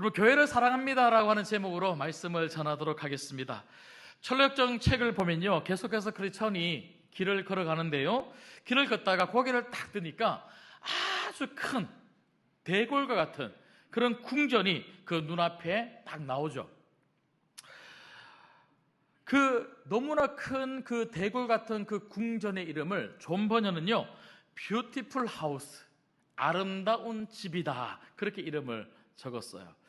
여러분, 교회를 사랑합니다라고 하는 제목으로 말씀을 전하도록 하겠습니다. 철로역정 책을 보면요, 계속해서 크리스천이 길을 걸어가는데요, 길을 걷다가 고개를 딱 드니까 아주 큰 대골과 같은 그런 궁전이 그 눈앞에 딱 나오죠. 그 너무나 큰 그 대골 같은 그 궁전의 이름을 존 번연은요, 뷰티풀 하우스, 아름다운 집이다, 그렇게 이름을 적었어요.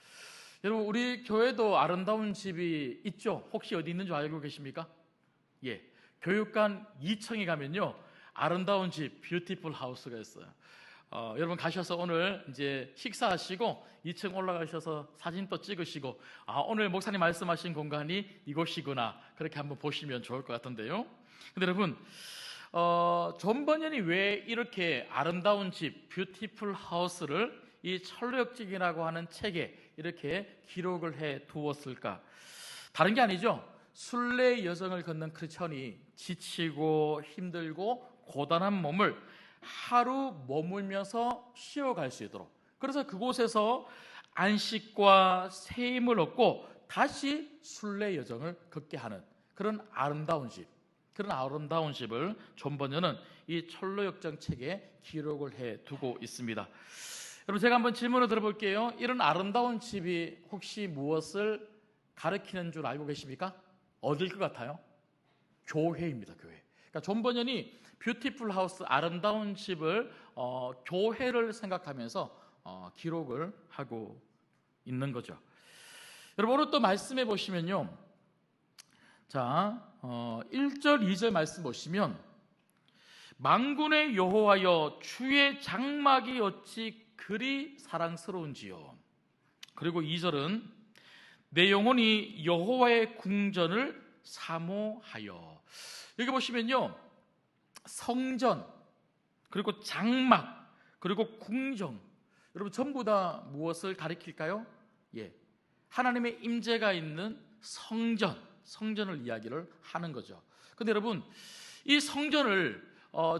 여러분, 우리 교회도 아름다운 집이 있죠? 혹시 어디 있는 줄 알고 계십니까? 예, 교육관 2층에 가면요, 아름다운 집, 뷰티풀 하우스가 있어요. 여러분 가셔서 오늘 이제 식사하시고 2층 올라가셔서 사진 또 찍으시고, 오늘 목사님 말씀하신 공간이 이곳이구나, 그렇게 한번 보시면 좋을 것 같은데요. 근데 여러분, 존 번연이 왜 이렇게 아름다운 집, 뷰티풀 하우스를 이 철로역정이라고 하는 책에 이렇게 기록을 해 두었을까? 다른 게 아니죠. 순례 여정을 걷는 크리스천이 지치고 힘들고 고단한 몸을 하루 머물면서 쉬어갈 수 있도록, 그래서 그곳에서 안식과 새 힘을 얻고 다시 순례 여정을 걷게 하는 그런 아름다운 집, 그런 아름다운 집을 존 번연은 이 철로역정 책에 기록을 해 두고 있습니다. 여러분, 제가 한번 질문을 드려볼게요. 이런 아름다운 집이 혹시 무엇을 가리키는 줄 알고 계십니까? 어딜 것 같아요? 교회입니다. 교회. 그러니까 존 번연이 뷰티풀 하우스, 아름다운 집을 교회를 생각하면서 기록을 하고 있는 거죠. 여러분, 오늘 또 말씀해 보시면요, 자, 1절 2절 말씀 보시면, 만군의 여호와여, 주의 장막이 어찌 그리 사랑스러운지요. 그리고 2절은 내 영혼이 여호와의 궁전을 사모하여. 여기 보시면요, 성전, 그리고 장막, 그리고 궁정, 여러분 전부 다 무엇을 가리킬까요? 예, 하나님의 임재가 있는 성전을 이야기를 하는 거죠. 근데 여러분, 이 성전을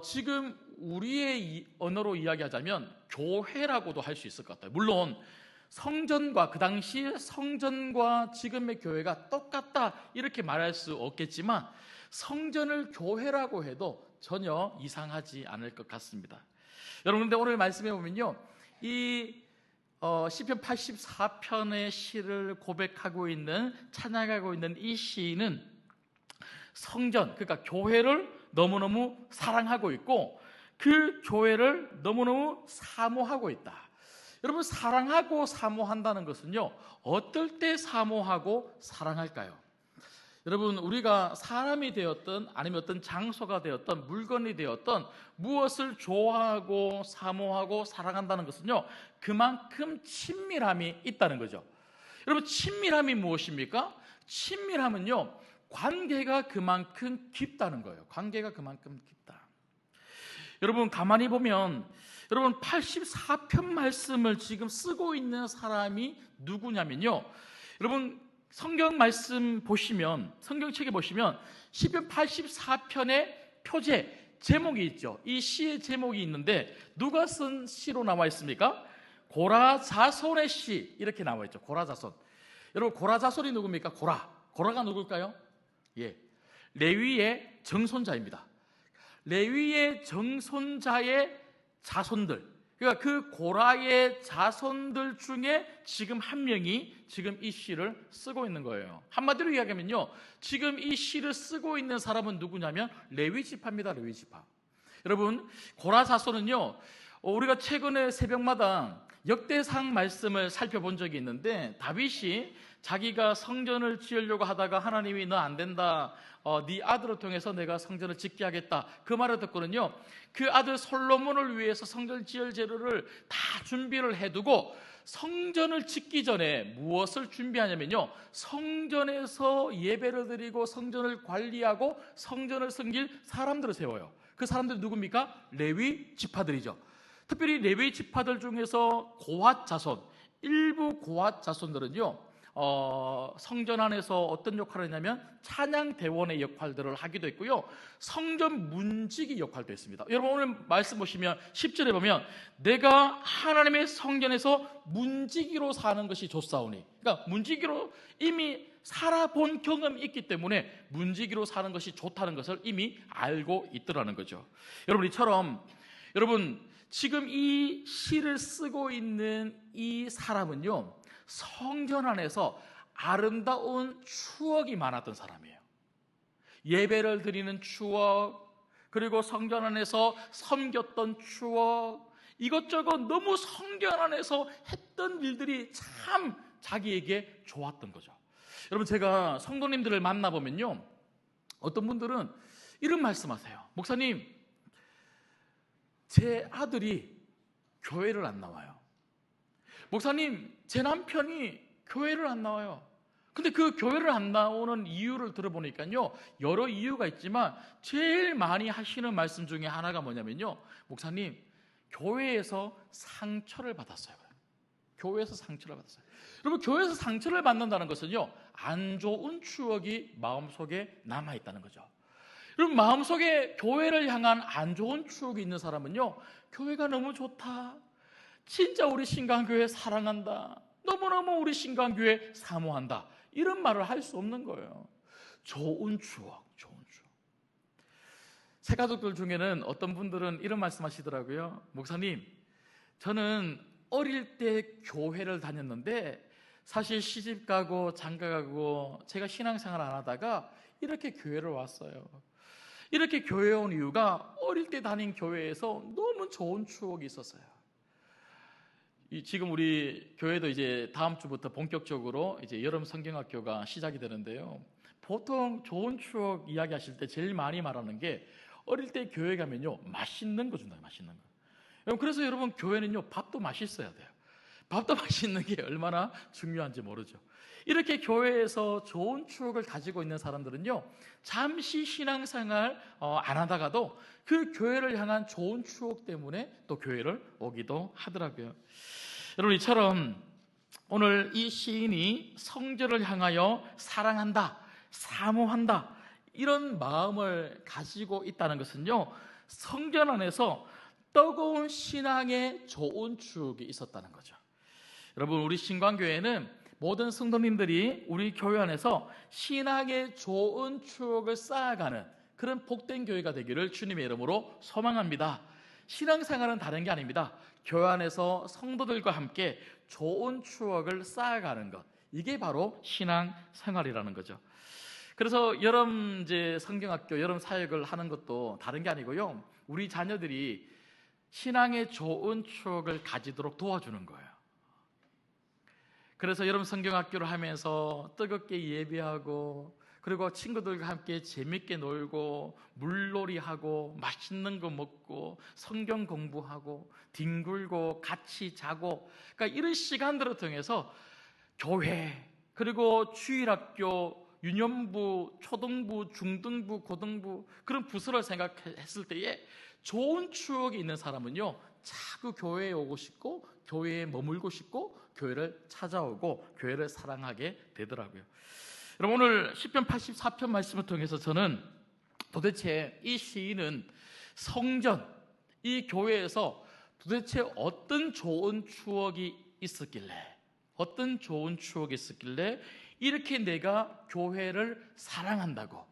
지금 우리의 언어로 이야기하자면 교회라고도 할 수 있을 것 같아요. 물론 성전과, 그 당시의 성전과 지금의 교회가 똑같다 이렇게 말할 수 없겠지만, 성전을 교회라고 해도 전혀 이상하지 않을 것 같습니다. 여러분, 근데 오늘 말씀해 보면요, 이 시편 84편의 시를 고백하고 있는, 찬양하고 있는 이 시인은 성전, 그러니까 교회를 너무너무 사랑하고 있고 그 교회를 너무너무 사모하고 있다. 여러분, 사랑하고 사모한다는 것은요, 어떨 때 사모하고 사랑할까요? 여러분, 우리가 사람이 되었던, 아니면 어떤 장소가 되었던, 물건이 되었던, 무엇을 좋아하고 사모하고 사랑한다는 것은요, 그만큼 친밀함이 있다는 거죠. 여러분, 친밀함이 무엇입니까? 친밀함은요, 관계가 그만큼 깊다는 거예요. 관계가 그만큼 깊다. 여러분, 가만히 보면, 여러분 84편 말씀을 지금 쓰고 있는 사람이 누구냐면요, 여러분 성경 말씀 보시면, 성경책에 보시면 시편 84편의 표제, 제목이 있죠. 이 시의 제목이 있는데 누가 쓴 시로 나와 있습니까? 고라자손의 시, 이렇게 나와 있죠. 고라자손. 여러분, 고라자손이 누굽니까? 고라가 누굴까요? 예, 레위의 정손자입니다. 레위의 정손자의 자손들, 그러니까 그 고라의 자손들 중에 지금 한 명이 지금 이 시를 쓰고 있는 거예요. 한마디로 이야기하면요, 지금 이 시를 쓰고 있는 사람은 누구냐면 레위 지파입니다. 레위 지파. 여러분, 고라 자손은요, 우리가 최근에 새벽마다 역대상 말씀을 살펴본 적이 있는데, 다윗이 자기가 성전을 지으려고 하다가 하나님이 너 안 된다, 네 아들을 통해서 내가 성전을 짓게 하겠다, 그 말을 듣고는요, 그 아들 솔로몬을 위해서 성전을 지을 재료를 다 준비를 해두고 성전을 짓기 전에 무엇을 준비하냐면요, 성전에서 예배를 드리고 성전을 관리하고 성전을 섬길 사람들을 세워요. 그 사람들이 누굽니까? 레위 지파들이죠. 특별히 레위 지파들 중에서 고핫 자손, 일부 고핫 자손들은요, 성전 안에서 어떤 역할을 했냐면 찬양 대원의 역할들을 하기도 했고요, 성전 문지기 역할도 했습니다. 여러분 오늘 말씀 보시면 10절에 보면 내가 하나님의 성전에서 문지기로 사는 것이 좋사오니, 그러니까 문지기로 이미 살아본 경험이 있기 때문에 문지기로 사는 것이 좋다는 것을 이미 알고 있더라는 거죠. 여러분 이처럼 여러분 지금 이 시를 쓰고 있는 이 사람은요, 성전 안에서 아름다운 추억이 많았던 사람이에요. 예배를 드리는 추억, 그리고 성전 안에서 섬겼던 추억, 이것저것 너무 성전 안에서 했던 일들이 참 자기에게 좋았던 거죠. 여러분 제가 성도님들을 만나보면요, 어떤 분들은 이런 말씀하세요. 목사님, 제 아들이 교회를 안 나와요. 목사님, 제 남편이 교회를 안 나와요. 근데 그 교회를 안 나오는 이유를 들어보니까요, 여러 이유가 있지만 제일 많이 하시는 말씀 중에 하나가 뭐냐면요, 목사님, 교회에서 상처를 받았어요. 교회에서 상처를 받았어요. 여러분 교회에서 상처를 받는다는 것은요, 안 좋은 추억이 마음속에 남아있다는 거죠. 여러분 마음속에 교회를 향한 안 좋은 추억이 있는 사람은요, 교회가 너무 좋다, 진짜 우리 신강교회 사랑한다, 너무너무 우리 신강교회 사모한다, 이런 말을 할 수 없는 거예요. 좋은 추억, 좋은 추억. 새가족들 중에는 어떤 분들은 이런 말씀 하시더라고요. 목사님, 저는 어릴 때 교회를 다녔는데 사실 시집가고 장가가고 제가 신앙생활 안 하다가 이렇게 교회를 왔어요. 이렇게 교회에 온 이유가 어릴 때 다닌 교회에서 너무 좋은 추억이 있었어요. 지금 우리 교회도 이제 다음 주부터 본격적으로 이제 여름 성경학교가 시작이 되는데요, 보통 좋은 추억 이야기하실 때 제일 많이 말하는 게 어릴 때 교회 가면요, 맛있는 거 준다, 맛있는 거. 그래서 여러분 교회는요, 밥도 맛있어야 돼요. 밥도 맛있는 게 얼마나 중요한지 모르죠. 이렇게 교회에서 좋은 추억을 가지고 있는 사람들은요, 잠시 신앙생활 안 하다가도 그 교회를 향한 좋은 추억 때문에 또 교회를 오기도 하더라고요. 여러분 이처럼 오늘 이 시인이 성전을 향하여 사랑한다, 사모한다, 이런 마음을 가지고 있다는 것은요, 성전 안에서 뜨거운 신앙의 좋은 추억이 있었다는 거죠. 여러분 우리 신광교회는 모든 성도님들이 우리 교회 안에서 신앙의 좋은 추억을 쌓아가는 그런 복된 교회가 되기를 주님의 이름으로 소망합니다. 신앙생활은 다른 게 아닙니다. 교회 안에서 성도들과 함께 좋은 추억을 쌓아가는 것, 이게 바로 신앙생활이라는 거죠. 그래서 여름 이제 성경학교 여름 사역을 하는 것도 다른 게 아니고요, 우리 자녀들이 신앙의 좋은 추억을 가지도록 도와주는 거예요. 그래서 여름 성경학교를 하면서 뜨겁게 예배하고, 그리고 친구들과 함께 재밌게 놀고 물놀이하고 맛있는 거 먹고 성경 공부하고 뒹굴고 같이 자고, 그러니까 이런 시간들을 통해서 교회, 그리고 주일학교, 유년부, 초등부, 중등부, 고등부, 그런 부서를 생각했을 때에 좋은 추억이 있는 사람은요, 자꾸 교회에 오고 싶고 교회에 머물고 싶고 교회를 찾아오고 교회를 사랑하게 되더라고요. 여러분 오늘 시편 84편 말씀을 통해서 저는 도대체 이 시인은 성전, 이 교회에서 도대체 어떤 좋은 추억이 있었길래, 어떤 좋은 추억이 있었길래 이렇게 내가 교회를 사랑한다고,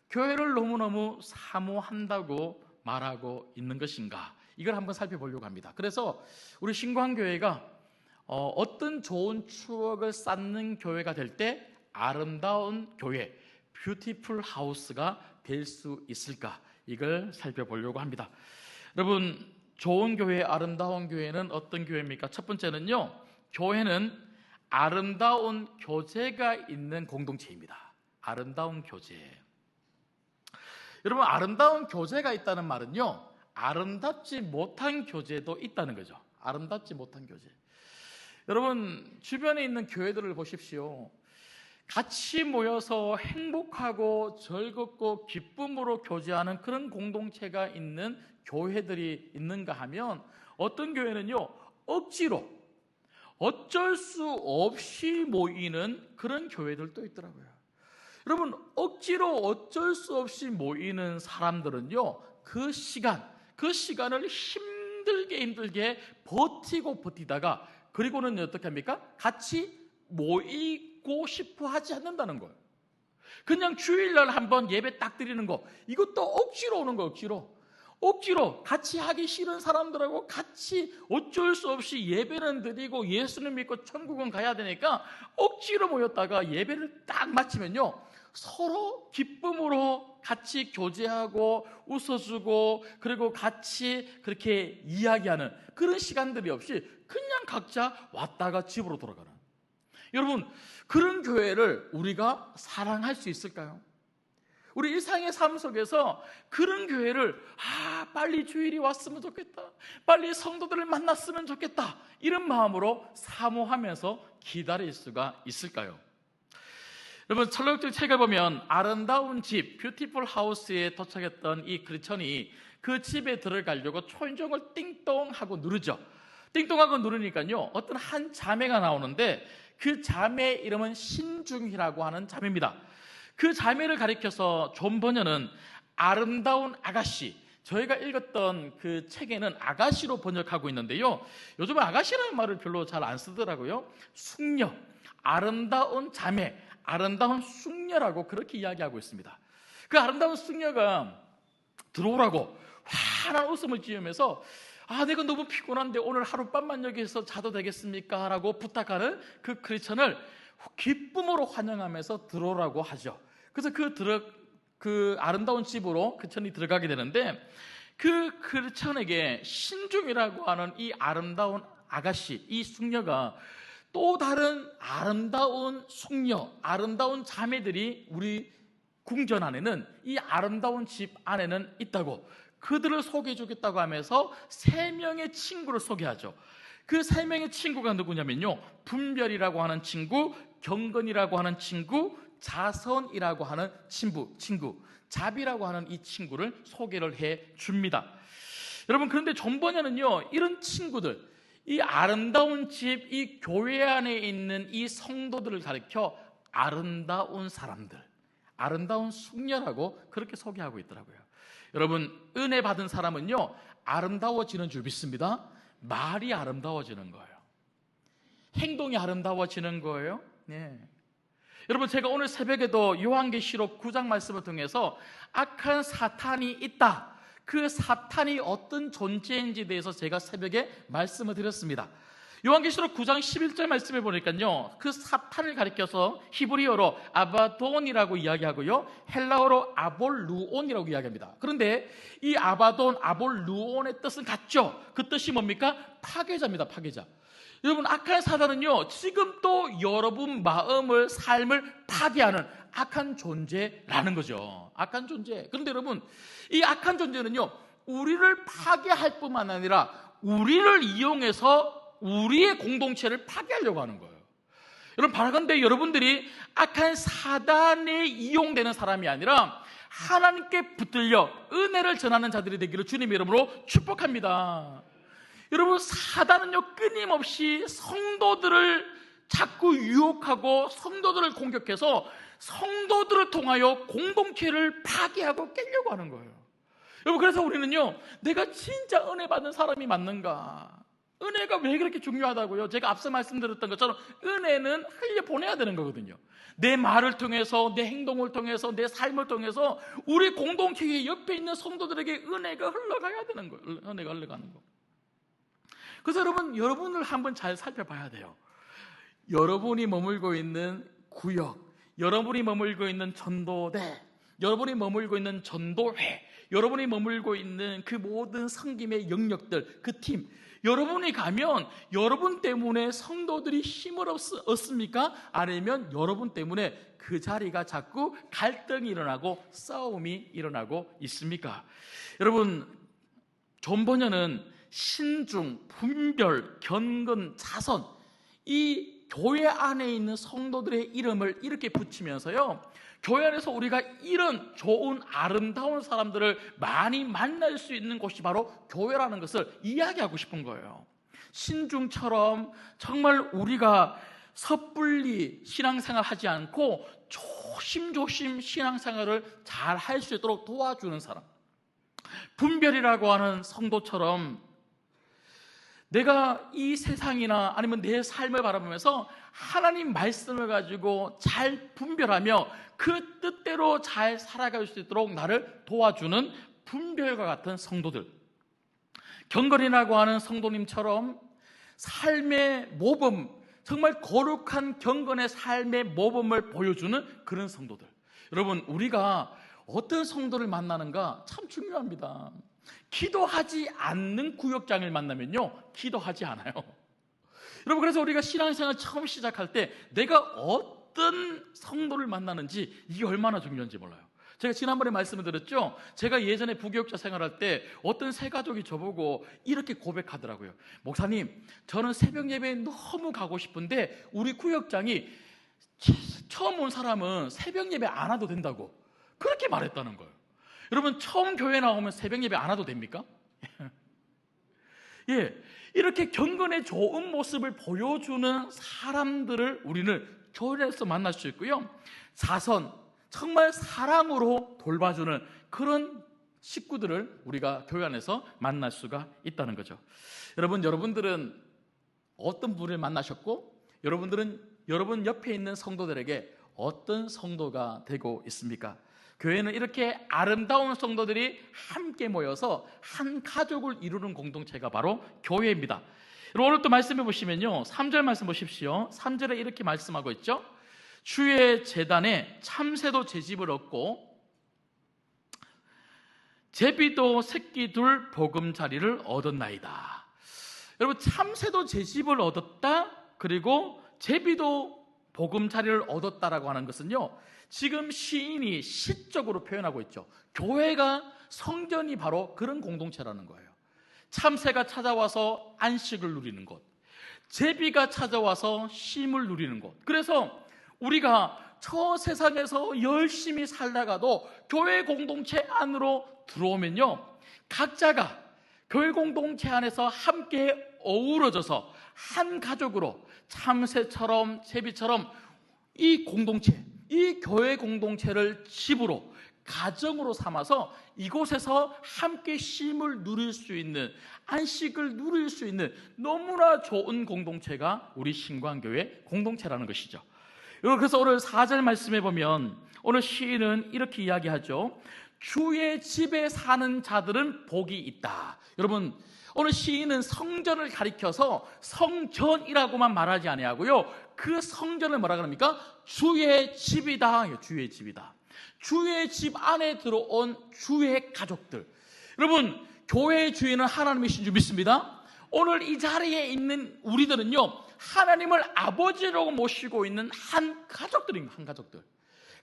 교회를 너무너무 사모한다고 말하고 있는 것인가, 이걸 한번 살펴보려고 합니다. 그래서 우리 신광교회가 어떤 좋은 추억을 쌓는 교회가 될 때 아름다운 교회, 뷰티풀 하우스가 될 수 있을까, 이걸 살펴보려고 합니다. 여러분 좋은 교회, 아름다운 교회는 어떤 교회입니까? 첫 번째는요, 교회는 아름다운 교제가 있는 공동체입니다. 아름다운 교제. 여러분 아름다운 교제가 있다는 말은요, 아름답지 못한 교제도 있다는 거죠. 아름답지 못한 교제. 여러분 주변에 있는 교회들을 보십시오. 같이 모여서 행복하고 즐겁고 기쁨으로 교제하는 그런 공동체가 있는 교회들이 있는가 하면, 어떤 교회는요, 억지로 어쩔 수 없이 모이는 그런 교회들도 있더라고요. 여러분, 억지로 어쩔 수 없이 모이는 사람들은요, 그 시간을 힘들게 버티고 버티다가 그리고는 어떻게 합니까? 같이 모이고 싶어 하지 않는다는 거예요. 그냥 주일날 한번 예배 딱 드리는 거, 이것도 억지로 오는 거예요. 억지로 같이 하기 싫은 사람들하고 같이 어쩔 수 없이 예배는 드리고 예수를 믿고 천국은 가야 되니까 억지로 모였다가 예배를 딱 마치면요, 서로 기쁨으로 같이 교제하고 웃어주고 그리고 같이 그렇게 이야기하는 그런 시간들이 없이 그냥 각자 왔다가 집으로 돌아가는, 여러분, 그런 교회를 우리가 사랑할 수 있을까요? 우리 일상의 삶 속에서 그런 교회를 빨리 주일이 왔으면 좋겠다, 빨리 성도들을 만났으면 좋겠다, 이런 마음으로 사모하면서 기다릴 수가 있을까요? 여러분, 철학적 책을 보면 아름다운 집, 뷰티풀 하우스에 도착했던 이 크리스천이 그 집에 들어가려고 초인종을 띵동하고 누르죠. 띵동하고 누르니까요, 어떤 한 자매가 나오는데 그 자매 이름은 신중희라고 하는 자매입니다. 그 자매를 가리켜서 존 번연은 아름다운 아가씨, 저희가 읽었던 그 책에는 아가씨로 번역하고 있는데요, 요즘은 아가씨라는 말을 별로 잘 안 쓰더라고요. 숙녀, 아름다운 자매, 아름다운 숙녀라고 그렇게 이야기하고 있습니다. 그 아름다운 숙녀가 들어오라고 환한 웃음을 지으면서 내가 너무 피곤한데 오늘 하룻밤만 여기서 자도 되겠습니까? 라고 부탁하는 그 크리스천을 기쁨으로 환영하면서 들어오라고 하죠. 그래서 그 아름다운 집으로 크리스천이 들어가게 되는데, 그 크리스천에게 신중이라고 하는 이 아름다운 아가씨, 이 숙녀가 또 다른 아름다운 숙녀, 아름다운 자매들이 우리 궁전 안에는, 이 아름다운 집 안에는 있다고, 그들을 소개해 주겠다고 하면서 3명의 친구를 소개하죠. 그 3명의 친구가 누구냐면요, 분별이라고 하는 친구, 경건이라고 하는 친구, 자선이라고 하는 친구, 자비라고 하는 이 친구를 소개를 해 줍니다. 여러분, 그런데 존 번연은요, 이런 친구들, 이 아름다운 집, 이 교회 안에 있는 이 성도들을 가리켜 아름다운 사람들, 아름다운 숙녀라고 그렇게 소개하고 있더라고요. 여러분, 은혜 받은 사람은요, 아름다워지는 줄 믿습니다. 말이 아름다워지는 거예요. 행동이 아름다워지는 거예요. 네. 여러분, 제가 오늘 새벽에도 요한계시록 9장 말씀을 통해서 악한 사탄이 있다, 그 사탄이 어떤 존재인지에 대해서 제가 새벽에 말씀을 드렸습니다. 요한계시록 9장 11절 말씀을 보니까요, 그 사탄을 가리켜서 히브리어로 아바돈이라고 이야기하고요, 헬라어로 아볼루온이라고 이야기합니다. 그런데 이 아바돈, 아볼루온의 뜻은 같죠? 그 뜻이 뭡니까? 파괴자입니다. 파괴자. 여러분, 악한 사단은요, 지금 또 여러분 마음을, 삶을 파괴하는 악한 존재라는 거죠. 악한 존재. 그런데 여러분, 이 악한 존재는요, 우리를 파괴할 뿐만 아니라 우리를 이용해서 우리의 공동체를 파괴하려고 하는 거예요. 여러분, 바라건대 여러분들이 악한 사단에 이용되는 사람이 아니라 하나님께 붙들려 은혜를 전하는 자들이 되기를 주님의 이름으로 축복합니다. 여러분, 사단은요, 끊임없이 성도들을 자꾸 유혹하고 성도들을 공격해서 성도들을 통하여 공동체를 파괴하고 깨려고 하는 거예요. 여러분, 그래서 우리는요, 내가 진짜 은혜 받은 사람이 맞는가? 은혜가 왜 그렇게 중요하다고요? 제가 앞서 말씀드렸던 것처럼 은혜는 흘려보내야 되는 거거든요. 내 말을 통해서, 내 행동을 통해서, 내 삶을 통해서 우리 공동체의 옆에 있는 성도들에게 은혜가 흘러가야 되는 거예요. 은혜가 흘러가는 거. 그래서 여러분을 한번 잘 살펴봐야 돼요. 여러분이 머물고 있는 구역, 여러분이 머물고 있는 전도대, 여러분이 머물고 있는 전도회, 여러분이 머물고 있는 그 모든 섬김의 영역들, 그 팀, 여러분이 가면 여러분 때문에 성도들이 힘을 얻습니까? 아니면 여러분 때문에 그 자리가 자꾸 갈등이 일어나고 싸움이 일어나고 있습니까? 여러분, 존 번연은 신중, 분별, 경건, 자선, 이 교회 안에 있는 성도들의 이름을 이렇게 붙이면서요, 교회 안에서 우리가 이런 좋은 아름다운 사람들을 많이 만날 수 있는 곳이 바로 교회라는 것을 이야기하고 싶은 거예요. 신중처럼 정말 우리가 섣불리 신앙생활 하지 않고 조심조심 신앙생활을 잘 할 수 있도록 도와주는 사람, 분별이라고 하는 성도처럼 내가 이 세상이나 아니면 내 삶을 바라보면서 하나님 말씀을 가지고 잘 분별하며 그 뜻대로 잘 살아갈 수 있도록 나를 도와주는 분별과 같은 성도들, 경건이라고 하는 성도님처럼 삶의 모범, 정말 거룩한 경건의 삶의 모범을 보여주는 그런 성도들. 여러분, 우리가 어떤 성도를 만나는가 참 중요합니다. 기도하지 않는 구역장을 만나면요, 기도하지 않아요. 여러분, 그래서 우리가 신앙생활 처음 시작할 때 내가 어떤 성도를 만나는지 이게 얼마나 중요한지 몰라요. 제가 지난번에 말씀을 드렸죠. 제가 예전에 부교육자 생활할 때 어떤 새 가족이 저보고 이렇게 고백하더라고요. 목사님, 저는 새벽 예배에 너무 가고 싶은데 우리 구역장이 처음 온 사람은 새벽 예배 안 와도 된다고 그렇게 말했다는 거예요. 여러분, 처음 교회 나오면 새벽 예배 안 와도 됩니까? 예, 이렇게 경건의 좋은 모습을 보여주는 사람들을 우리는 교회에서 만날 수 있고요. 자선, 정말 사랑으로 돌봐주는 그런 식구들을 우리가 교회 안에서 만날 수가 있다는 거죠. 여러분들은 어떤 분을 만나셨고, 여러분들은 여러분 옆에 있는 성도들에게 어떤 성도가 되고 있습니까? 교회는 이렇게 아름다운 성도들이 함께 모여서 한 가족을 이루는 공동체가 바로 교회입니다. 오늘 또 말씀해 보시면요, 3절 말씀 보십시오. 3절에 이렇게 말씀하고 있죠. 주의 제단에 참새도 제집을 얻고 제비도 새끼 둘 보금자리를 얻었나이다. 여러분, 참새도 제집을 얻었다, 그리고 제비도 보금자리를 얻었다라고 하는 것은요, 지금 시인이 시적으로 표현하고 있죠. 교회가, 성전이 바로 그런 공동체라는 거예요. 참새가 찾아와서 안식을 누리는 곳, 제비가 찾아와서 쉼을 누리는 곳. 그래서 우리가 저 세상에서 열심히 살다가도 교회 공동체 안으로 들어오면요, 각자가 교회 공동체 안에서 함께 어우러져서 한 가족으로 참새처럼 제비처럼 이 공동체, 이 교회 공동체를 집으로, 가정으로 삼아서 이곳에서 함께 쉼을 누릴 수 있는, 안식을 누릴 수 있는 너무나 좋은 공동체가 우리 신광교회 공동체라는 것이죠. 그래서 오늘 4절 말씀해 보면 오늘 시인은 이렇게 이야기하죠. 주의 집에 사는 자들은 복이 있다. 여러분, 오늘 시인은 성전을 가리켜서 성전이라고만 말하지 아니하고요, 그 성전을 뭐라 그럽니까? 주의 집이다. 주의 집이다. 주의 집 안에 들어온 주의 가족들. 여러분, 교회의 주인은 하나님이신 줄 믿습니다. 오늘 이 자리에 있는 우리들은요, 하나님을 아버지라고 모시고 있는 한 가족들입니다. 한 가족들.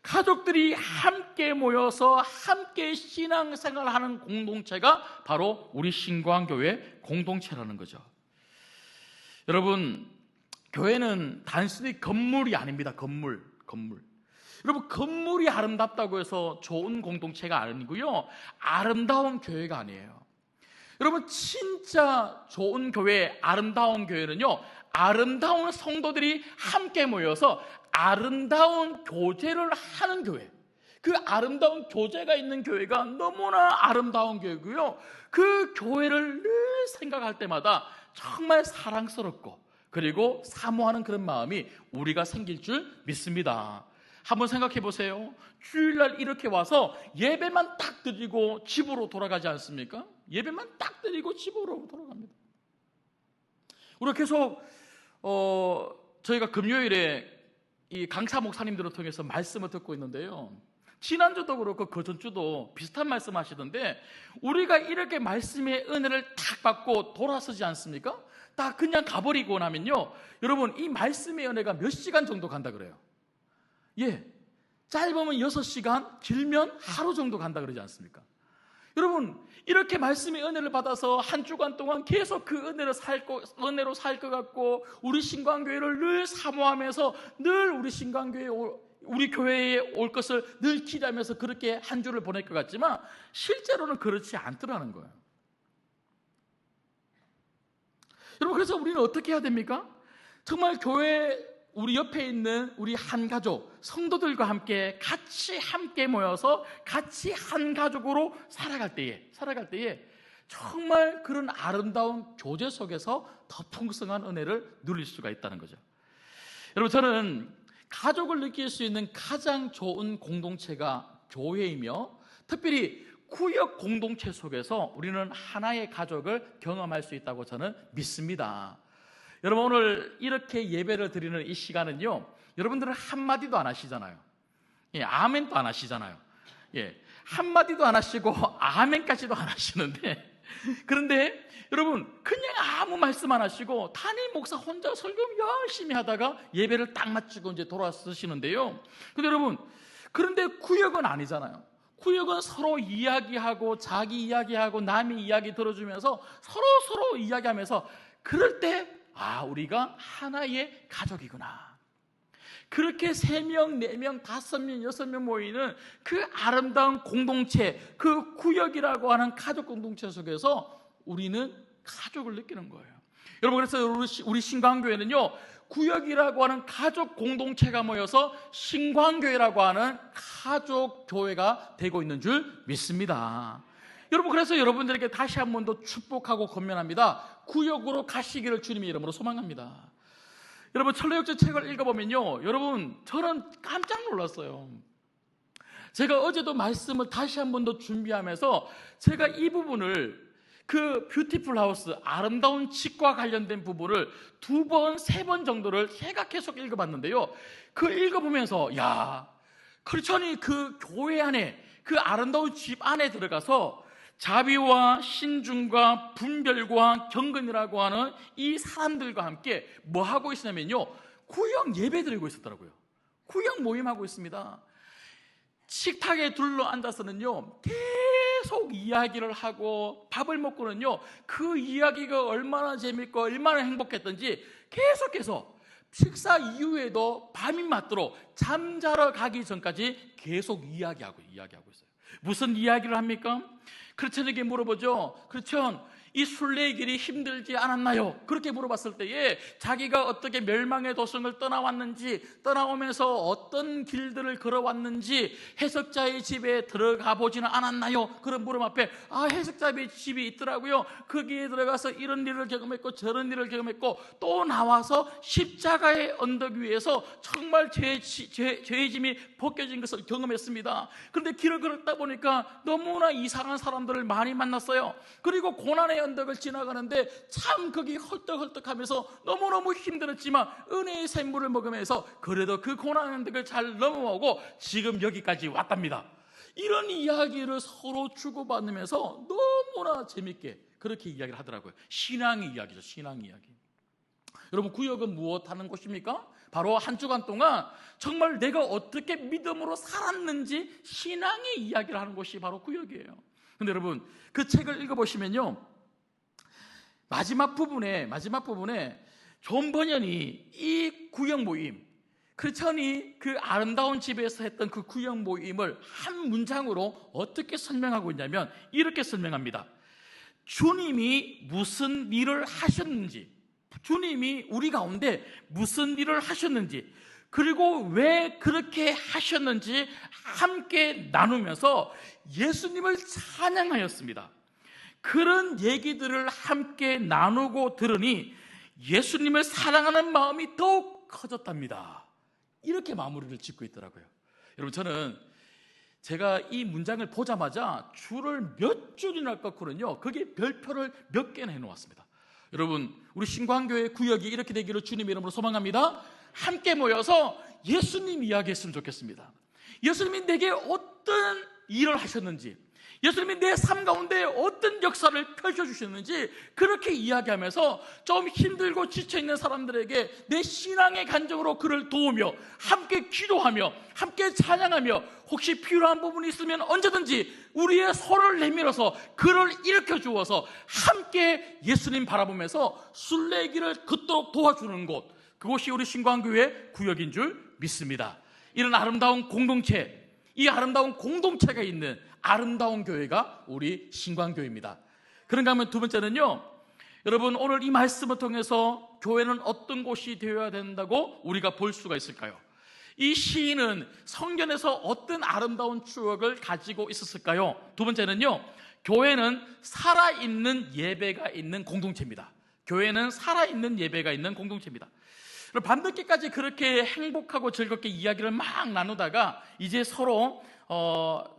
가족들이 함께 모여서 함께 신앙생활하는 공동체가 바로 우리 신광교회 공동체라는 거죠. 여러분, 교회는 단순히 건물이 아닙니다. 건물. 여러분, 건물이 아름답다고 해서 좋은 공동체가 아니고요, 아름다운 교회가 아니에요. 여러분, 진짜 좋은 교회, 아름다운 교회는요, 아름다운 성도들이 함께 모여서 아름다운 교제를 하는 교회, 그 아름다운 교제가 있는 교회가 너무나 아름다운 교회고요, 그 교회를 늘 생각할 때마다 정말 사랑스럽고 그리고 사모하는 그런 마음이 우리가 생길 줄 믿습니다. 한번 생각해 보세요. 주일날 이렇게 와서 예배만 딱 드리고 집으로 돌아가지 않습니까? 예배만 딱 드리고 집으로 돌아갑니다. 우리가 계속 저희가 금요일에 이 강사 목사님들을 통해서 말씀을 듣고 있는데요, 지난주도 그렇고 그 전주도 비슷한 말씀 하시던데, 우리가 이렇게 말씀의 은혜를 딱 받고 돌아서지 않습니까? 딱 그냥 가버리고 나면요, 여러분, 이 말씀의 은혜가 몇 시간 정도 간다 그래요. 예, 짧으면 6시간, 길면 하루 정도 간다 그러지 않습니까? 여러분, 이렇게 말씀의 은혜를 받아서 한 주간 동안 계속 그 은혜로 살 것 같고, 우리 신광교회를 늘 사모하면서 늘 우리 신광교회, 우리 교회에 올 것을 늘 기대하면서 그렇게 한 주를 보낼 것 같지만 실제로는 그렇지 않더라는 거예요. 여러분, 그래서 우리는 어떻게 해야 됩니까? 정말 교회 우리 옆에 있는 우리 한 가족, 성도들과 함께 모여서 같이 한 가족으로 살아갈 때에 정말 그런 아름다운 교제 속에서 더 풍성한 은혜를 누릴 수가 있다는 거죠. 여러분, 저는 가족을 느낄 수 있는 가장 좋은 공동체가 교회이며, 특별히 구역 공동체 속에서 우리는 하나의 가족을 경험할 수 있다고 저는 믿습니다. 여러분, 오늘 이렇게 예배를 드리는 이 시간은요, 여러분들은 한마디도 안 하시잖아요. 아멘도 안 하시잖아요. 한마디도 안 하시고 아멘까지도 안 하시는데, 그런데 여러분, 그냥 아무 말씀 안 하시고 담임 목사 혼자 설교 열심히 하다가 예배를 딱 마치고 이제 돌아서시는데요. 근데 여러분, 그런데 구역은 아니잖아요. 구역은 서로 이야기하고 자기 이야기하고 남의 이야기 들어주면서 서로 이야기하면서, 그럴 때 우리가 하나의 가족이구나. 그렇게 3명, 4명, 5명, 6명 모이는 그 아름다운 공동체, 그 구역이라고 하는 가족 공동체 속에서 우리는 가족을 느끼는 거예요. 여러분, 그래서 우리 신광교회는요, 구역이라고 하는 가족 공동체가 모여서 신광교회라고 하는 가족 교회가 되고 있는 줄 믿습니다. 여러분, 그래서 여러분들에게 다시 한 번 더 축복하고 권면합니다. 구역으로 가시기를 주님의 이름으로 소망합니다. 여러분, 철로역전 책을 읽어보면요, 여러분, 저는 깜짝 놀랐어요. 제가 어제도 말씀을 다시 한 번 더 준비하면서 제가 이 부분을, 그 뷰티풀 하우스, 아름다운 집과 관련된 부분을 2번, 3번 정도를 제가 계속 읽어봤는데요, 그 읽어보면서 크리스천이 그 교회 안에, 그 아름다운 집 안에 들어가서 자비와 신중과 분별과 경건이라고 하는 이 사람들과 함께 뭐 하고 있었냐면요, 구역 예배 드리고 있었더라고요. 구역 모임하고 있습니다. 식탁에 둘러 앉아서는요, 계속 이야기를 하고, 밥을 먹고는요, 그 이야기가 얼마나 재밌고 얼마나 행복했던지 계속해서 식사 이후에도 밤이 맞도록 잠자러 가기 전까지 계속 이야기하고 있어요. 무슨 이야기를 합니까? 크리스천에게 물어보죠. 크리스천, 이 순례의 길이 힘들지 않았나요? 그렇게 물어봤을 때에 자기가 어떻게 멸망의 도성을 떠나오면서 어떤 길들을 걸어왔는지 해석자의 집에 들어가 보지는 않았나요? 그런 물음 앞에 해석자의 집이 있더라고요. 거기에 들어가서 이런 일을 경험했고 저런 일을 경험했고, 또 나와서 십자가의 언덕 위에서 정말 죄의 짐이 벗겨진 것을 경험했습니다. 그런데 길을 걸었다 보니까 너무나 이상한 사람들을 많이 만났어요. 그리고 고난의 언덕을 지나가는데 참 거기 헐떡헐떡하면서 너무너무 힘들었지만 은혜의 샘물을 먹으면서 그래도 그 고난의 언덕을 잘 넘어오고 지금 여기까지 왔답니다. 이런 이야기를 서로 주고받으면서 너무나 재밌게 그렇게 이야기를 하더라고요. 신앙의 이야기죠. 신앙 이야기. 여러분, 구역은 무엇 하는 곳입니까? 바로 한 주간 동안 정말 내가 어떻게 믿음으로 살았는지 신앙의 이야기를 하는 곳이 바로 구역이에요. 근데 여러분, 그 책을 읽어보시면요, 마지막 부분에 존 버년이 이 구역 모임, 크리스천이 그 아름다운 집에서 했던 그 구역 모임을 한 문장으로 어떻게 설명하고 있냐면 이렇게 설명합니다. 주님이 무슨 일을 하셨는지, 주님이 우리 가운데 무슨 일을 하셨는지, 그리고 왜 그렇게 하셨는지 함께 나누면서 예수님을 찬양하였습니다. 그런 얘기들을 함께 나누고 들으니 예수님을 사랑하는 마음이 더욱 커졌답니다. 이렇게 마무리를 짓고 있더라고요. 여러분, 저는 제가 이 문장을 보자마자 줄을 몇 줄이나 꺾고는요, 거기에 별표를 몇 개나 해놓았습니다. 여러분, 우리 신광교회 구역이 이렇게 되기를 주님의 이름으로 소망합니다. 함께 모여서 예수님 이야기했으면 좋겠습니다. 예수님이 내게 어떤 일을 하셨는지, 예수님이 내 삶 가운데 어떤 역사를 펼쳐주셨는지 그렇게 이야기하면서 좀 힘들고 지쳐있는 사람들에게 내 신앙의 간증으로 그를 도우며 함께 기도하며 함께 찬양하며 혹시 필요한 부분이 있으면 언제든지 우리의 손을 내밀어서 그를 일으켜 주어서 함께 예수님 바라보면서 순례의 길을 걷도록 도와주는 곳, 그곳이 우리 신광교회 구역인 줄 믿습니다. 이런 아름다운 공동체, 이 아름다운 공동체가 있는 아름다운 교회가 우리 신광교회입니다. 그런가 하면 두 번째는요, 여러분, 오늘 이 말씀을 통해서 교회는 어떤 곳이 되어야 된다고 우리가 볼 수가 있을까요? 이 시인은 성전에서 어떤 아름다운 추억을 가지고 있었을까요? 두 번째는요, 교회는 살아있는 예배가 있는 공동체입니다. 교회는 살아있는 예배가 있는 공동체입니다. 밤늦게까지 그렇게 행복하고 즐겁게 이야기를 막 나누다가 이제 서로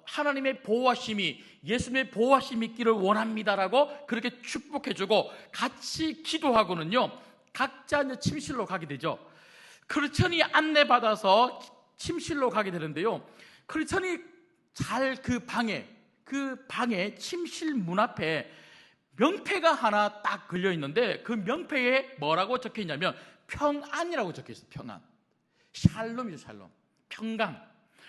하나님의 보호하심이, 예수님의 보호하심이 있기를 원합니다라고 그렇게 축복해주고 같이 기도하고는요, 각자 이제 침실로 가게 되죠. 크리스천이 안내받아서 침실로 가게 되는데요, 크리스천이 잘 그 방에 침실 문 앞에 명패가 하나 딱 걸려 있는데, 그 명패에 뭐라고 적혀 있냐면 평안이라고 적혀 있어요. 평안. 샬롬이죠, 샬롬. 평강.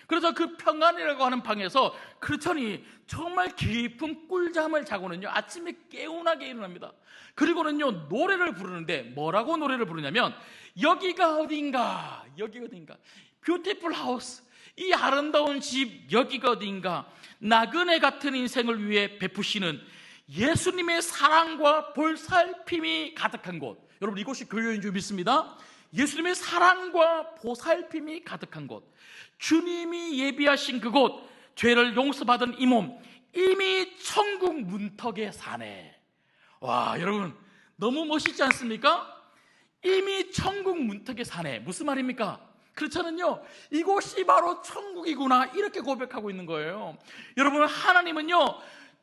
그래서 그 평안이라고 하는 방에서 크리스천이 정말 깊은 꿀잠을 자고는요, 아침에 개운하게 일어납니다. 그리고는요, 노래를 부르는데 뭐라고 노래를 부르냐면, 여기가 어딘가, 여기가 어딘가, 뷰티풀 하우스, 이 아름다운 집 여기가 어딘가, 나그네 같은 인생을 위해 베푸시는 예수님의 사랑과 보살핌이 가득한 곳. 여러분, 이곳이 교회인 줄 믿습니다. 예수님의 사랑과 보살핌이 가득한 곳, 주님이 예비하신 그곳, 죄를 용서받은 이 몸, 이미 천국 문턱에 사네. 와, 여러분, 너무 멋있지 않습니까? 이미 천국 문턱에 사네. 무슨 말입니까? 그렇잖아요. 이곳이 바로 천국이구나, 이렇게 고백하고 있는 거예요. 여러분, 하나님은요,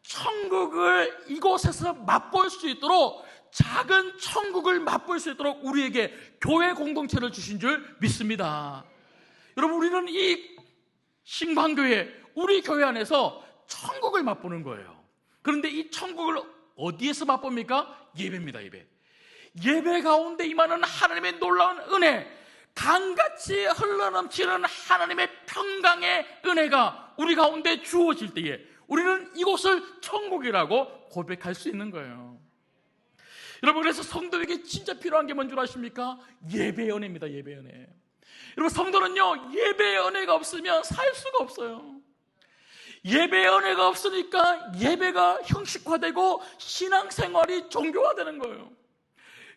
천국을 이곳에서 맛볼 수 있도록, 작은 천국을 맛볼 수 있도록 우리에게 교회 공동체를 주신 줄 믿습니다. 여러분, 우리는 이 신방교회, 우리 교회 안에서 천국을 맛보는 거예요. 그런데 이 천국을 어디에서 맛봅니까? 예배입니다. 예배 가운데 임하는 하나님의 놀라운 은혜, 강같이 흘러넘치는 하나님의 평강의 은혜가 우리 가운데 주어질 때에 우리는 이곳을 천국이라고 고백할 수 있는 거예요. 여러분, 그래서 성도에게 진짜 필요한 게 뭔 줄 아십니까? 예배의 은혜입니다. 예배의 은혜. 여러분, 성도는요, 예배의 은혜가 없으면 살 수가 없어요. 예배의 은혜가 없으니까 예배가 형식화되고 신앙생활이 종교화되는 거예요.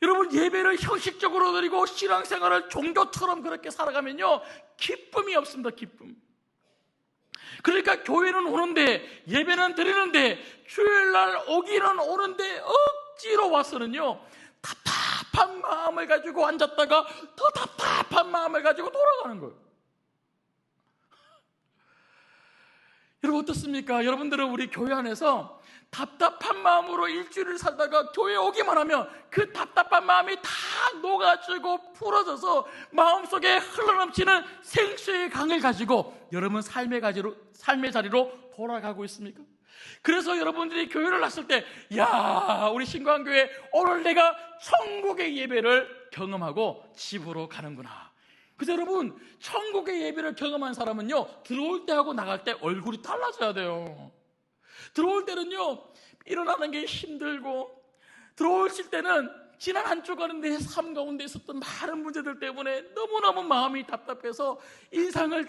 여러분, 예배를 형식적으로 드리고 신앙생활을 종교처럼 그렇게 살아가면요, 기쁨이 없습니다. 기쁨. 그러니까 교회는 오는데, 예배는 드리는데, 주일날 오기는 오는데 억지로 와서는요, 답답한 마음을 가지고 앉았다가 더 답답한 마음을 가지고 돌아가는 거예요. 여러분, 어떻습니까? 여러분들은 우리 교회 안에서 답답한 마음으로 일주일을 살다가 교회 오기만 하면 그 답답한 마음이 다 녹아지고 풀어져서 마음속에 흘러넘치는 생수의 강을 가지고 여러분 삶의 자리로 돌아가고 있습니까? 그래서 여러분들이 교회를 왔을 때, 야, 우리 신광교회 오늘 내가 천국의 예배를 경험하고 집으로 가는구나. 그래서 여러분, 천국의 예배를 경험한 사람은요, 들어올 때하고 나갈 때 얼굴이 달라져야 돼요. 들어올 때는요, 일어나는 게 힘들고, 들어오실 때는 지난 한 주간의 삶 가운데 있었던 많은 문제들 때문에 너무너무 마음이 답답해서 인상을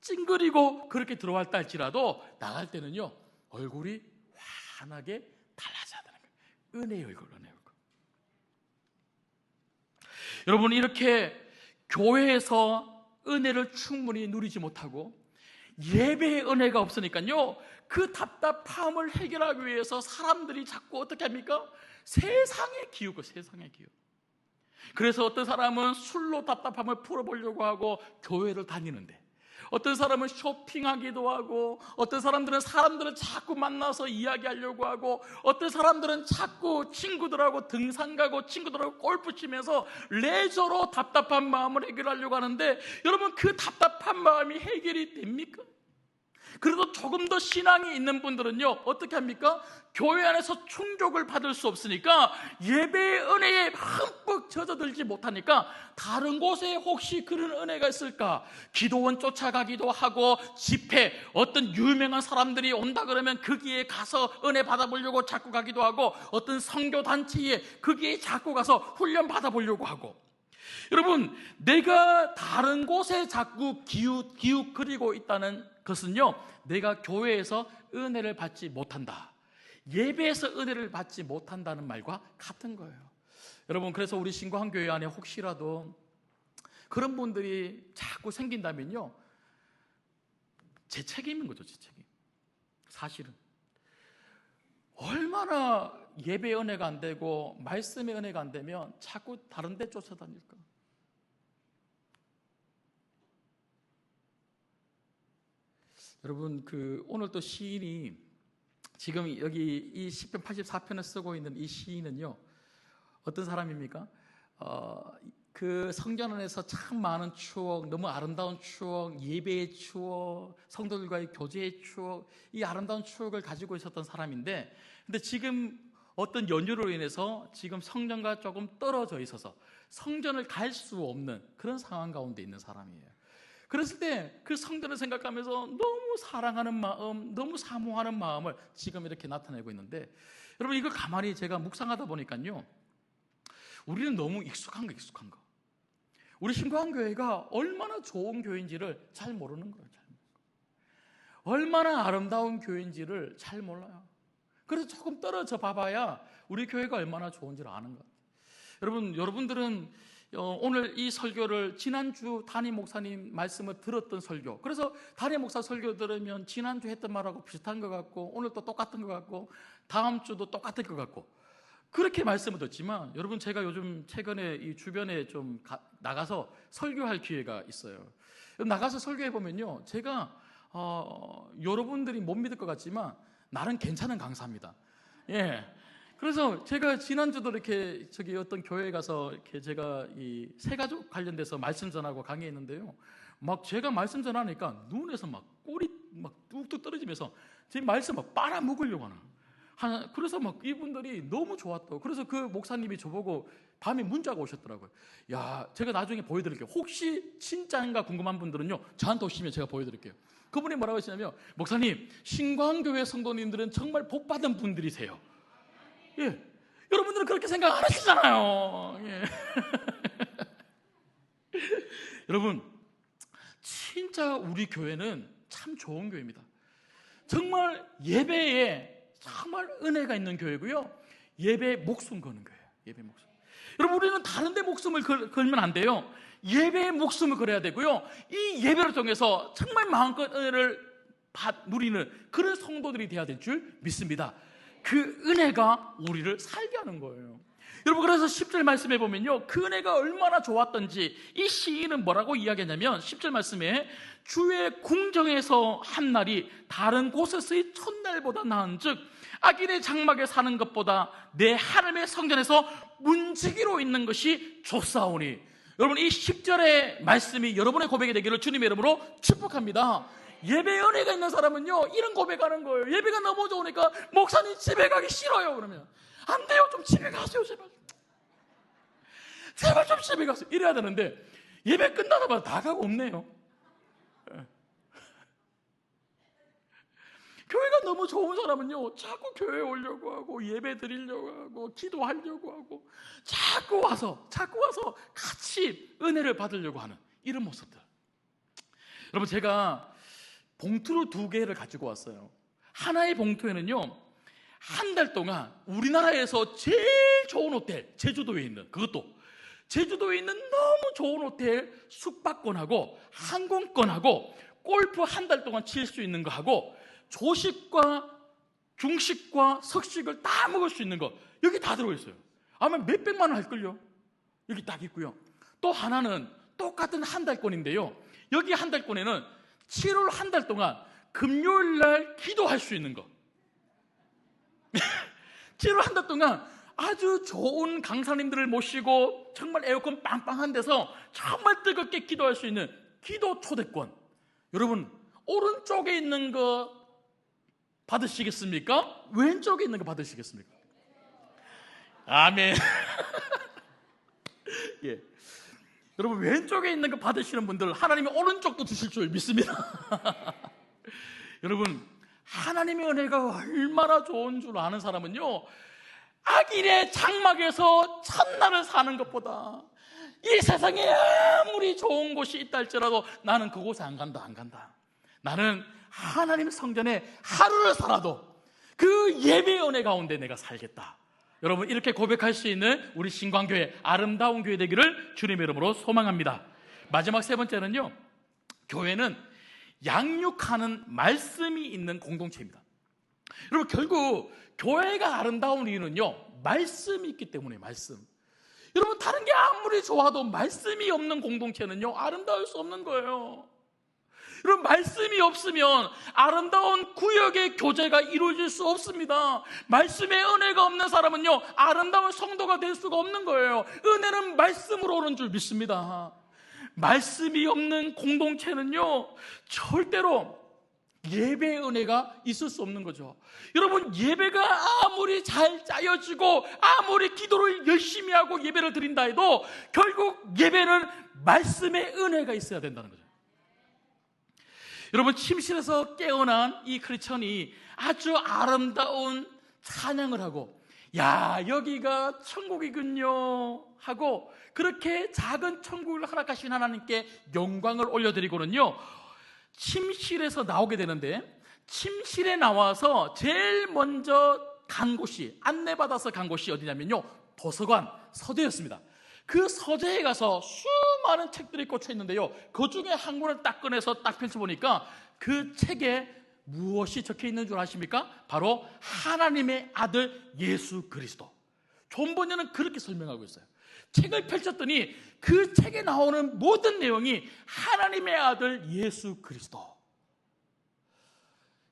찡그리고 그렇게 들어왔다 할지라도 나갈 때는요, 얼굴이 환하게 달라져야 되는 거예요. 은혜의 얼굴, 은혜의 얼굴. 여러분, 이렇게 교회에서 은혜를 충분히 누리지 못하고 예배의 은혜가 없으니까요, 그 답답함을 해결하기 위해서 사람들이 자꾸 어떻게 합니까? 세상에 기우고, 세상에 기우. 그래서 어떤 사람은 술로 답답함을 풀어보려고 하고 교회를 다니는데, 어떤 사람은 쇼핑하기도 하고, 어떤 사람들은 자꾸 만나서 이야기하려고 하고, 어떤 사람들은 자꾸 친구들하고 등산 가고 친구들하고 골프 치면서 레저로 답답한 마음을 해결하려고 하는데, 여러분, 그 답답한 마음이 해결이 됩니까? 그래도 조금 더 신앙이 있는 분들은요, 어떻게 합니까? 교회 안에서 충족을 받을 수 없으니까, 예배의 은혜에 흠뻑 젖어들지 못하니까 다른 곳에 혹시 그런 은혜가 있을까? 기도원 쫓아가기도 하고, 집회, 어떤 유명한 사람들이 온다 그러면 거기에 가서 은혜 받아보려고 자꾸 가기도 하고, 어떤 선교단체에 거기에 자꾸 가서 훈련 받아보려고 하고. 여러분, 내가 다른 곳에 자꾸 기웃기웃거리고 있다는 것은요, 내가 교회에서 은혜를 받지 못한다, 예배에서 은혜를 받지 못한다는 말과 같은 거예요. 여러분, 그래서 우리 신광교회 안에 혹시라도 그런 분들이 자꾸 생긴다면요, 제 책임인 거죠. 제 책임. 사실은 얼마나 예배의 은혜가 안 되고 말씀의 은혜가 안 되면 자꾸 다른 데 쫓아다닐까. 여러분, 오늘 또 시인이 지금 여기 이 시편 84편을 쓰고 있는 이 시인은요, 어떤 사람입니까? 그 성전 안에서 참 많은 추억, 너무 아름다운 추억, 예배의 추억, 성도들과의 교제의 추억, 이 아름다운 추억을 가지고 있었던 사람인데, 근데 지금 어떤 연유로 인해서 지금 성전과 조금 떨어져 있어서 성전을 갈 수 없는 그런 상황 가운데 있는 사람이에요. 그랬을 때 그 성전을 생각하면서 너무 사랑하는 마음, 너무 사모하는 마음을 지금 이렇게 나타내고 있는데, 여러분, 이걸 가만히 제가 묵상하다 보니까요, 우리는 너무 익숙한 거. 우리 신광교회가 얼마나 좋은 교회인지를 잘 모르는 거예요. 얼마나 아름다운 교회인지를 잘 몰라요. 그래서 조금 떨어져 봐봐야 우리 교회가 얼마나 좋은지를 아는 것 같아요. 여러분들은 오늘 이 설교를 지난주 담임 목사님 말씀을 들었던 설교, 그래서 담임 목사 설교 들으면 지난주 했던 말하고 비슷한 것 같고, 오늘 또 똑같은 것 같고, 다음 주도 똑같을 것 같고, 그렇게 말씀을 듣지만, 여러분, 제가 요즘 최근에 이 주변에 좀 나가서 설교할 기회가 있어요. 나가서 설교해 보면요, 제가 여러분들이 못 믿을 것 같지만 나는 괜찮은 강사입니다. 예. 그래서 제가 지난주도 이렇게 어떤 교회에 가서 이렇게 제가 이 새가족 관련돼서 말씀 전하고 강의했는데요, 막 제가 말씀 전하니까 눈에서 막 꿀이 막 뚝뚝 떨어지면서 제 말씀 막 빨아먹으려고 하는. 그래서 막 이분들이 너무 좋았다고. 그래서 그 목사님이 저보고 밤에 문자가 오셨더라고요. 야, 제가 나중에 보여드릴게요. 혹시 진짜인가 궁금한 분들은요, 저한테 오시면 제가 보여드릴게요. 그분이 뭐라고 하시냐면, 목사님, 신광교회 성도님들은 정말 복받은 분들이세요. 예, 여러분들은 그렇게 생각 안 하시잖아요. 예. 여러분, 진짜 우리 교회는 참 좋은 교회입니다. 정말 예배에 정말 은혜가 있는 교회고요, 예배에 목숨 거는 교회예요. 예배 목숨. 여러분, 우리는 다른 데 목숨을 걸면 안 돼요. 예배에 목숨을 걸어야 되고요, 이 예배를 통해서 정말 마음껏 은혜를 누리는 그런 성도들이 되어야 될 줄 믿습니다. 그 은혜가 우리를 살게 하는 거예요. 여러분, 그래서 10절 말씀에 보면요, 그 은혜가 얼마나 좋았던지 이 시인은 뭐라고 이야기하냐면, 10절 말씀에 주의 궁정에서 한 날이 다른 곳에서의 첫날보다 나은 즉 악인의 장막에 사는 것보다 내 하나님의 성전에서 문지기로 있는 것이 좋사오니. 여러분, 이 10절의 말씀이 여러분의 고백이 되기를 주님의 이름으로 축복합니다. 예배 은혜가 있는 사람은요, 이런 고백하는 거예요. 예배가 너무 좋으니까 목사님 집에 가기 싫어요. 그러면 안 돼요. 좀 집에 가세요. 제발 좀 집에 가세요. 이래야 되는데 예배 끝나자마자 다 가고 없네요. 교회가 너무 좋은 사람은요, 자꾸 교회에 오려고 하고 예배 드리려고 하고 기도하려고 하고 자꾸 와서 같이 은혜를 받으려고 하는 이런 모습들. 여러분, 제가 봉투를 2개를 가지고 왔어요. 하나의 봉투에는요, 한 달 동안 우리나라에서 제일 좋은 호텔, 제주도에 있는 너무 좋은 호텔 숙박권하고 항공권하고 골프 한 달 동안 칠 수 있는 거하고 조식과 중식과 석식을 다 먹을 수 있는 거, 여기 다 들어있어요. 아마 몇백만 원 할걸요. 여기 딱 있고요. 또 하나는 똑같은 한 달권인데요, 여기 한 달권에는 7월 한 달 동안 금요일 날 기도할 수 있는 거. 7월 한 달 동안 아주 좋은 강사님들을 모시고 정말 에어컨 빵빵한 데서 정말 뜨겁게 기도할 수 있는 기도 초대권. 여러분, 오른쪽에 있는 거 받으시겠습니까? 왼쪽에 있는 거 받으시겠습니까? 아멘. 예. 여러분, 왼쪽에 있는 거 받으시는 분들 하나님이 오른쪽도 주실 줄 믿습니다. 여러분, 하나님의 은혜가 얼마나 좋은 줄 아는 사람은요, 악인의 장막에서 첫날을 사는 것보다 이 세상에 아무리 좋은 곳이 있다 할지라도 나는 그곳에 안 간다. 나는 하나님 성전에 하루를 살아도 그 예배의 은혜 가운데 내가 살겠다. 여러분, 이렇게 고백할 수 있는 우리 신광교회, 아름다운 교회 되기를 주님의 이름으로 소망합니다. 마지막 세 번째는요, 교회는 양육하는 말씀이 있는 공동체입니다. 여러분, 결국 교회가 아름다운 이유는요, 말씀이 있기 때문에. 말씀. 여러분, 다른 게 아무리 좋아도 말씀이 없는 공동체는요, 아름다울 수 없는 거예요. 여러분, 말씀이 없으면 아름다운 구역의 교제가 이루어질 수 없습니다. 말씀의 은혜가 없는 사람은요, 아름다운 성도가 될 수가 없는 거예요. 은혜는 말씀으로 오는 줄 믿습니다. 말씀이 없는 공동체는요, 절대로 예배의 은혜가 있을 수 없는 거죠. 여러분, 예배가 아무리 잘 짜여지고 아무리 기도를 열심히 하고 예배를 드린다 해도 결국 예배는 말씀의 은혜가 있어야 된다는 거죠. 여러분, 침실에서 깨어난 이 크리스천이 아주 아름다운 찬양을 하고, 야, 여기가 천국이군요 하고, 그렇게 작은 천국을 허락하신 하나님께 영광을 올려드리고는요, 침실에서 나오게 되는데, 침실에 나와서 제일 먼저 간 곳이, 안내받아서 간 곳이 어디냐면요, 도서관, 서재였습니다. 그 서재에 가서 수많은 책들이 꽂혀 있는데요, 그 중에 한 권을 딱 꺼내서 딱 펼쳐보니까 그 책에 무엇이 적혀 있는 줄 아십니까? 바로 하나님의 아들 예수 그리스도. 존 번연은 그렇게 설명하고 있어요. 책을 펼쳤더니 그 책에 나오는 모든 내용이 하나님의 아들 예수 그리스도.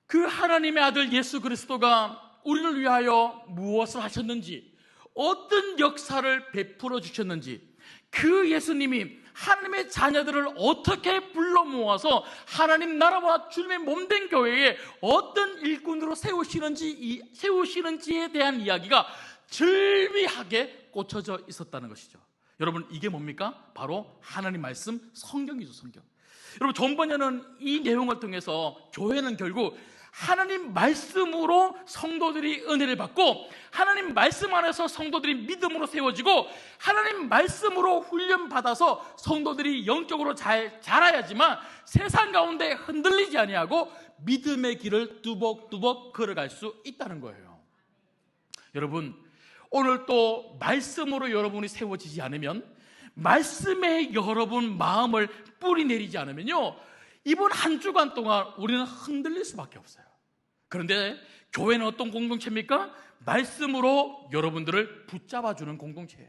그 하나님의 아들 예수 그리스도가 우리를 위하여 무엇을 하셨는지, 어떤 역사를 베풀어 주셨는지, 그 예수님이 하나님의 자녀들을 어떻게 불러 모아서 하나님 나라와 주님의 몸된 교회에 어떤 일꾼으로 세우시는지에 대한 이야기가 절비하게 꽂혀져 있었다는 것이죠. 여러분, 이게 뭡니까? 바로 하나님 말씀, 성경이죠. 성경. 여러분, 존 번연은 이 내용을 통해서 교회는 결국 하나님 말씀으로 성도들이 은혜를 받고, 하나님 말씀 안에서 성도들이 믿음으로 세워지고, 하나님 말씀으로 훈련받아서 성도들이 영적으로 잘 자라야지만 세상 가운데 흔들리지 아니하고 믿음의 길을 뚜벅뚜벅 걸어갈 수 있다는 거예요. 여러분, 오늘 또 말씀으로 여러분이 세워지지 않으면, 말씀에 여러분 마음을 뿌리 내리지 않으면요, 이번 한 주간 동안 우리는 흔들릴 수밖에 없어요. 그런데 교회는 어떤 공동체입니까? 말씀으로 여러분들을 붙잡아주는 공동체예요.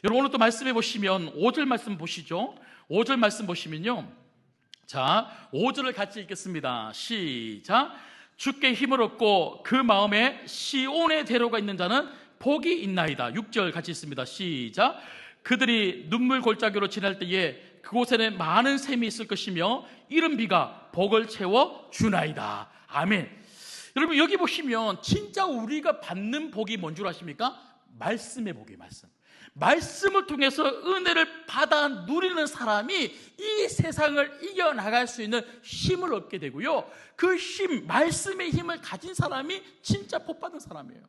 여러분, 오늘 또 말씀해 보시면 5절 말씀 보시죠. 5절 말씀 보시면요, 자, 5절을 같이 읽겠습니다. 시작. 주께 힘을 얻고 그 마음에 시온의 대로가 있는 자는 복이 있나이다. 6절 같이 읽습니다. 시작. 그들이 눈물 골짜기로 지날 때에 그곳에는 많은 샘이 있을 것이며 이른 비가 복을 채워 주나이다. 아멘. 여러분, 여기 보시면 진짜 우리가 받는 복이 뭔 줄 아십니까? 말씀의 복이에요. 말씀을 통해서 은혜를 받아 누리는 사람이 이 세상을 이겨나갈 수 있는 힘을 얻게 되고요, 그 힘, 말씀의 힘을 가진 사람이 진짜 복받은 사람이에요.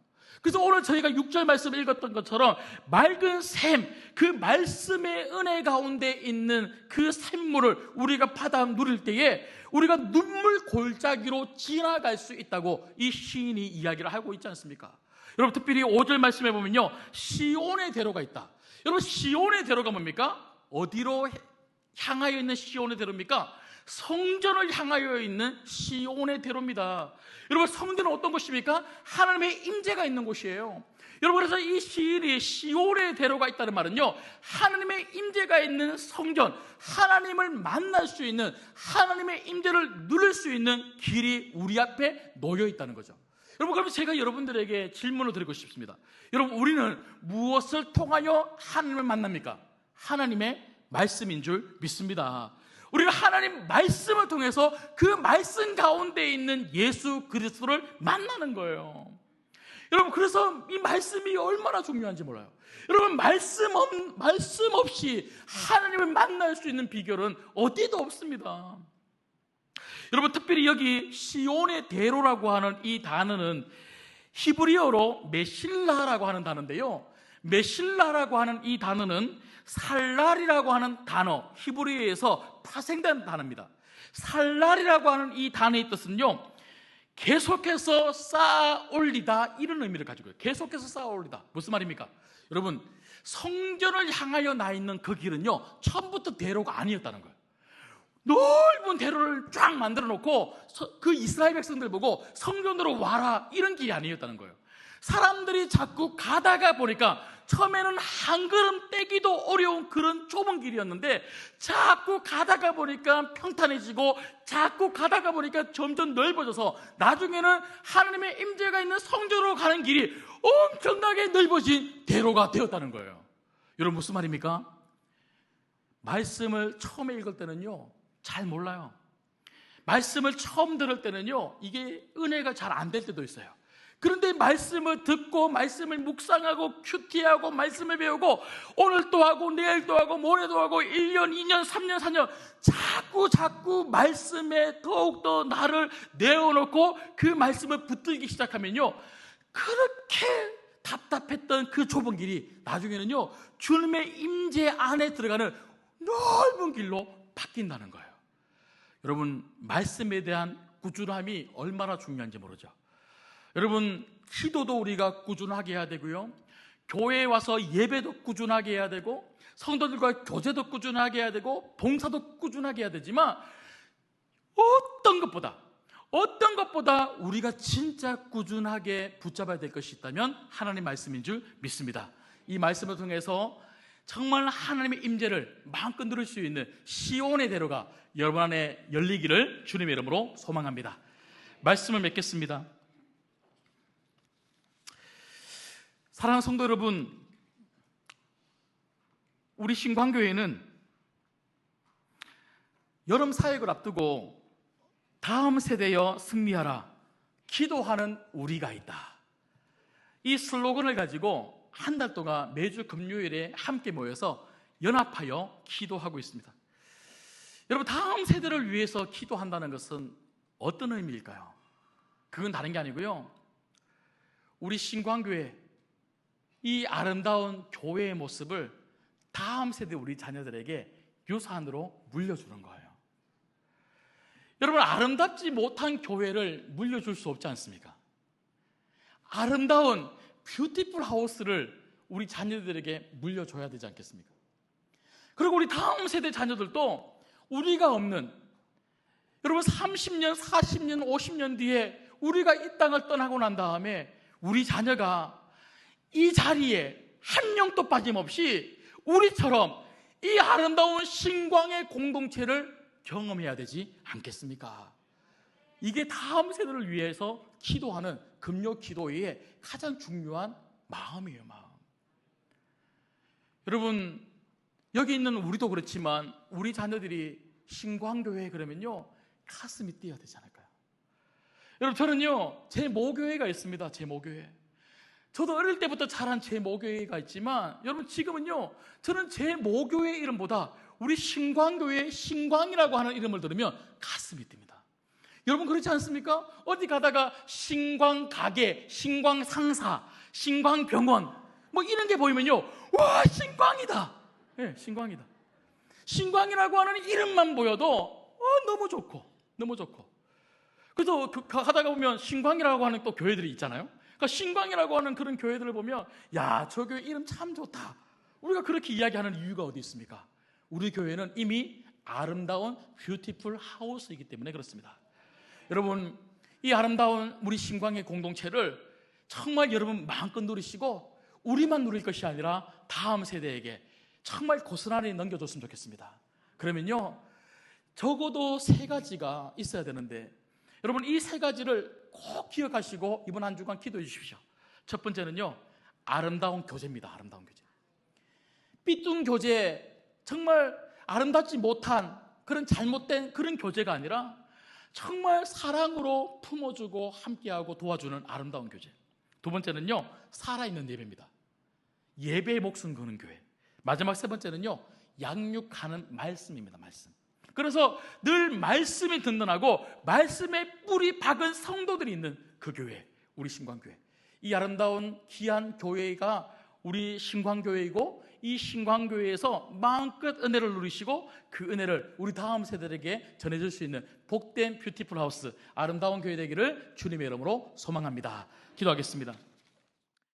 그래서 오늘 저희가 6절 말씀 읽었던 것처럼 맑은 샘, 그 말씀의 은혜 가운데 있는 그 샘물을 우리가 받아 누릴 때에 우리가 눈물 골짜기로 지나갈 수 있다고 이 시인이 이야기를 하고 있지 않습니까? 여러분, 특별히 5절 말씀해 보면요, 시온의 대로가 있다. 여러분, 시온의 대로가 뭡니까? 어디로 향하여 있는 시온의 대로입니까? 성전을 향하여 있는 시온의 대로입니다. 여러분, 성전은 어떤 곳입니까? 하나님의 임재가 있는 곳이에요. 여러분, 그래서 이 시인이 시온의 대로가 있다는 말은요, 하나님의 임재가 있는 성전, 하나님을 만날 수 있는, 하나님의 임재를 누릴 수 있는 길이 우리 앞에 놓여 있다는 거죠. 여러분, 그럼 제가 여러분들에게 질문을 드리고 싶습니다. 여러분, 우리는 무엇을 통하여 하나님을 만납니까? 하나님의 말씀인 줄 믿습니다. 우리가 하나님 말씀을 통해서 그 말씀 가운데 있는 예수 그리스도를 만나는 거예요. 여러분, 그래서 이 말씀이 얼마나 중요한지 몰라요. 여러분, 말씀 없이 하나님을 만날 수 있는 비결은 어디도 없습니다. 여러분, 특별히 여기 시온의 대로라고 하는 이 단어는 히브리어로 메실라라고 하는 단어인데요, 메실라라고 하는 이 단어는 살랄이라고 하는 단어, 히브리어에서 파생된 단어입니다. 살랄이라고 하는 이 단어의 뜻은요, 계속해서 쌓아 올리다, 이런 의미를 가지고 있어요. 계속해서 쌓아 올리다. 무슨 말입니까? 여러분, 성전을 향하여 나 있는 그 길은요, 처음부터 대로가 아니었다는 거예요. 넓은 대로를 쫙 만들어 놓고 그 이스라엘 백성들 보고 성전으로 와라, 이런 길이 아니었다는 거예요. 사람들이 자꾸 가다가 보니까 처음에는 한 걸음 떼기도 어려운 그런 좁은 길이었는데, 자꾸 가다가 보니까 평탄해지고, 자꾸 가다가 보니까 점점 넓어져서 나중에는 하나님의 임재가 있는 성전으로 가는 길이 엄청나게 넓어진 대로가 되었다는 거예요. 여러분, 무슨 말입니까? 말씀을 처음에 읽을 때는요, 잘 몰라요. 말씀을 처음 들을 때는요, 이게 은혜가 잘 안 될 때도 있어요. 그런데 말씀을 듣고 말씀을 묵상하고 큐티하고 말씀을 배우고 오늘 또 하고 내일 또 하고 모레도 하고 1년, 2년, 3년, 4년 자꾸 말씀에 더욱더 나를 내어놓고 그 말씀을 붙들기 시작하면요, 그렇게 답답했던 그 좁은 길이 나중에는요, 주님의 임재 안에 들어가는 넓은 길로 바뀐다는 거예요. 여러분, 말씀에 대한 꾸준함이 얼마나 중요한지 모르죠. 여러분, 기도도 우리가 꾸준하게 해야 되고요, 교회에 와서 예배도 꾸준하게 해야 되고, 성도들과 교제도 꾸준하게 해야 되고, 봉사도 꾸준하게 해야 되지만 어떤 것보다 우리가 진짜 꾸준하게 붙잡아야 될 것이 있다면 하나님 말씀인 줄 믿습니다. 이 말씀을 통해서 정말 하나님의 임재를 마음껏 누릴 수 있는 시온의 대로가 여러분 안에 열리기를 주님의 이름으로 소망합니다. 말씀을 맺겠습니다. 사랑하는 성도 여러분, 우리 신광교회는 여름 사역을 앞두고 다음 세대여 승리하라, 기도하는 우리가 있다, 이 슬로건을 가지고 한 달 동안 매주 금요일에 함께 모여서 연합하여 기도하고 있습니다. 여러분, 다음 세대를 위해서 기도한다는 것은 어떤 의미일까요? 그건 다른 게 아니고요, 우리 신광교회, 이 아름다운 교회의 모습을 다음 세대 우리 자녀들에게 유산으로 물려주는 거예요. 여러분, 아름답지 못한 교회를 물려줄 수 없지 않습니까? 아름다운 뷰티풀 하우스를 우리 자녀들에게 물려줘야 되지 않겠습니까? 그리고 우리 다음 세대 자녀들도 우리가 없는, 여러분 30년, 40년, 50년 뒤에 우리가 이 땅을 떠나고 난 다음에 우리 자녀가 이 자리에 한 명도 빠짐없이 우리처럼 이 아름다운 신광의 공동체를 경험해야 되지 않겠습니까? 이게 다음 세대를 위해서 기도하는 금요 기도회의 가장 중요한 마음이에요, 마음. 여러분, 여기 있는 우리도 그렇지만 우리 자녀들이 신광교회 그러면요, 가슴이 뛰어야 되지 않을까요? 여러분, 저는요, 제 모교회가 있습니다. 제 모교회. 저도 어릴 때부터 자란 제 모교회가 있지만, 여러분, 지금은요, 저는 제 모교회 이름보다 우리 신광교회의 신광이라고 하는 이름을 들으면 가슴이 뜁니다. 여러분, 그렇지 않습니까? 어디 가다가 신광가게, 신광상사, 신광병원 뭐 이런 게 보이면요, 와, 신광이다. 네, 신광이다. 신광이라고 하는 이름만 보여도 너무 좋고 너무 좋고. 그래서 가다가 보면 신광이라고 하는 또 교회들이 있잖아요. 그러니까 신광이라고 하는 그런 교회들을 보면, 야, 저 교회 이름 참 좋다. 우리가 그렇게 이야기하는 이유가 어디 있습니까? 우리 교회는 이미 아름다운 뷰티풀 하우스이기 때문에 그렇습니다. 여러분, 이 아름다운 우리 신광의 공동체를 정말 여러분 마음껏 누리시고, 우리만 누릴 것이 아니라 다음 세대에게 정말 고스란히 넘겨줬으면 좋겠습니다. 그러면요, 적어도 3가지가 있어야 되는데, 여러분, 이 3가지를 꼭 기억하시고 이번 한 주간 기도해 주십시오. 첫 번째는요, 아름다운 교제입니다. 아름다운 교제. 삐뚤 교제, 정말 아름답지 못한 그런 잘못된 그런 교제가 아니라 정말 사랑으로 품어주고 함께하고 도와주는 아름다운 교제. 두 번째는요, 살아있는 예배입니다. 예배에 목숨 거는 교회. 마지막 3번째는요, 양육하는 말씀입니다. 말씀. 그래서 늘 말씀이 든든하고 말씀에 뿌리 박은 성도들이 있는 그 교회, 우리 신광교회. 이 아름다운 귀한 교회가 우리 신광교회이고, 이 신광교회에서 마음껏 은혜를 누리시고 그 은혜를 우리 다음 세대에게 전해줄 수 있는 복된 뷰티풀 하우스, 아름다운 교회 되기를 주님의 이름으로 소망합니다. 기도하겠습니다.